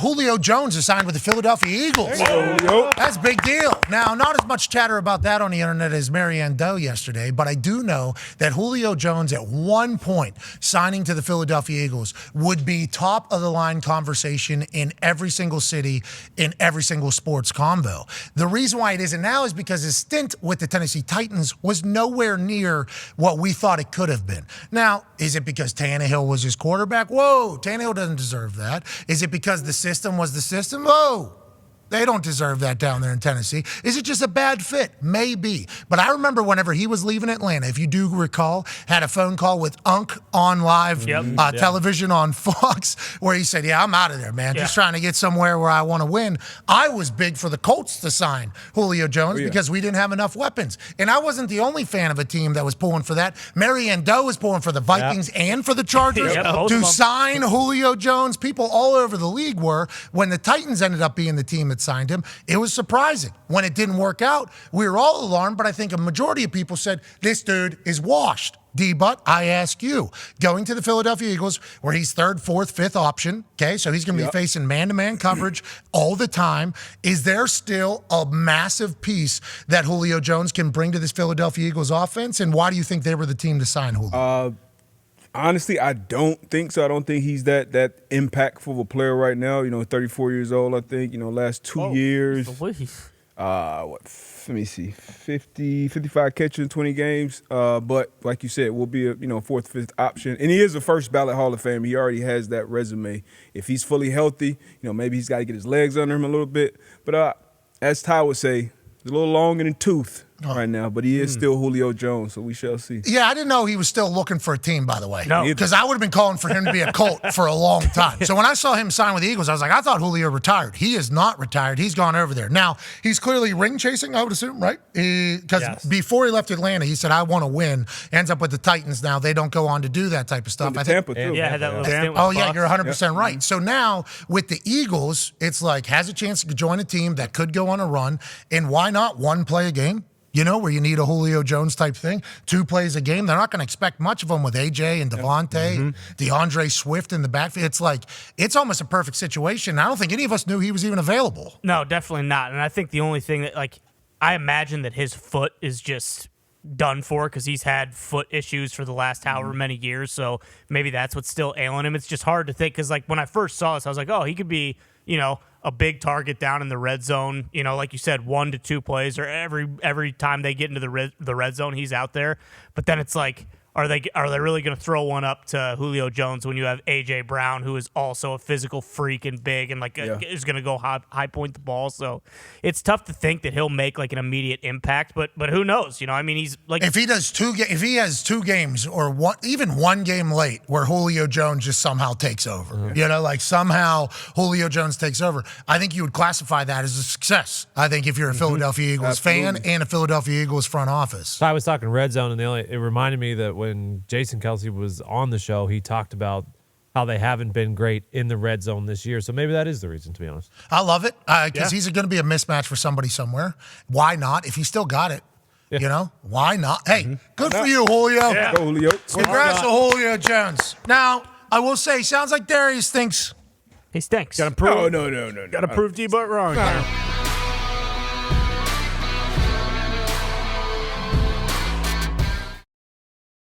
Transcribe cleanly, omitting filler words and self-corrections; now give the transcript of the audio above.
Julio Jones is signed with the Philadelphia Eagles. That's a big deal. Now, not as much chatter about that on the internet as Marianne Doe yesterday, but I do know that Julio Jones at one point signing to the Philadelphia Eagles would be top of the line conversation in every single city, in every single sports convo. The reason why it isn't now is because his stint with the Tennessee Titans was nowhere near what we thought it could have been. Now, is it because Tannehill was his quarterback? Whoa, Tannehill doesn't deserve that. Is it because the system was the system? Whoa. They don't deserve that down there in Tennessee. Is it just a bad fit? Maybe. But I remember whenever he was leaving Atlanta, if you do recall, had a phone call with Unc on live television on Fox where he said, I'm out of there, man. Just trying to get somewhere where I want to win. I was big for the Colts to sign Julio Jones because we didn't have enough weapons. And I wasn't the only fan of a team that was pulling for that. Marianne Doe was pulling for the Vikings and for the Chargers to sign Julio Jones. People all over the league were. When the Titans ended up being the team that signed him, it was surprising. When it didn't work out, we were all alarmed, but I think a majority of people said, this dude is washed. D-Butt, I ask you, going to the Philadelphia Eagles, where he's third, fourth, fifth option, okay, so he's going to be facing man-to-man coverage all the time, is there still a massive piece that Julio Jones can bring to this Philadelphia Eagles offense, and why do you think they were the team to sign Julio? Honestly, I don't think so. I don't think he's that impactful of a player right now. 34 years old, I think. Last 2 years. Let me see, 55 catches in 20 games. But like you said, will be a fourth, fifth option. And he is a first ballot Hall of Famer. He already has that resume. If he's fully healthy, maybe he's got to get his legs under him a little bit. But as Ty would say, he's a little long in the tooth right now, but he is still Julio Jones, so we shall see. Yeah, I didn't know he was still looking for a team, by the way. No. Because I would have been calling for him to be a Colt for a long time. So when I saw him sign with the Eagles, I was like, I thought Julio retired. He is not retired. He's gone over there. Now, he's clearly ring chasing, I would assume, right? Because before he left Atlanta, he said, I want to win. Ends up with the Titans now. They don't go on to do that type of stuff. Tampa, too. Yeah, had that little stint with Oh, yeah, Bucs. you're 100% right. So now with the Eagles, it's like has a chance to join a team that could go on a run. And why not one play a game? Where you need a Julio Jones type thing, 2 plays a game. They're not going to expect much of him with AJ and Devontae and DeAndre Swift in the backfield. It's like, it's almost a perfect situation. I don't think any of us knew he was even available. No, definitely not. And I think the only thing that, I imagine that his foot is just done for because he's had foot issues for the last however many years. So maybe that's what's still ailing him. It's just hard to think because, when I first saw this, I was like, oh, he could be, a big target down in the red zone, like you said, 1 to 2 plays or every time they get into the red zone, he's out there. But then it's like, are they really going to throw one up to Julio Jones when you have A.J. Brown, who is also a physical freak and big and is going to go high point the ball? So it's tough to think that he'll make an immediate impact, but who knows? He's like if he does if he has 2 games or even one game late where Julio Jones just somehow takes over, somehow Julio Jones takes over, I think you would classify that as a success. I think if you're a Philadelphia Eagles fan and a Philadelphia Eagles front office. So I was talking red zone, and it reminded me that when Jason Kelsey was on the show, he talked about how they haven't been great in the red zone this year. So maybe that is the reason, to be honest. I love it because he's going to be a mismatch for somebody somewhere. Why not? If he still got it, why not? Hey, good for you, Julio. Yeah. Go, Julio. Congrats to Julio Jones. Now, I will say, sounds like Darius thinks he stinks. Got to prove. No. Got to prove D-Butt wrong.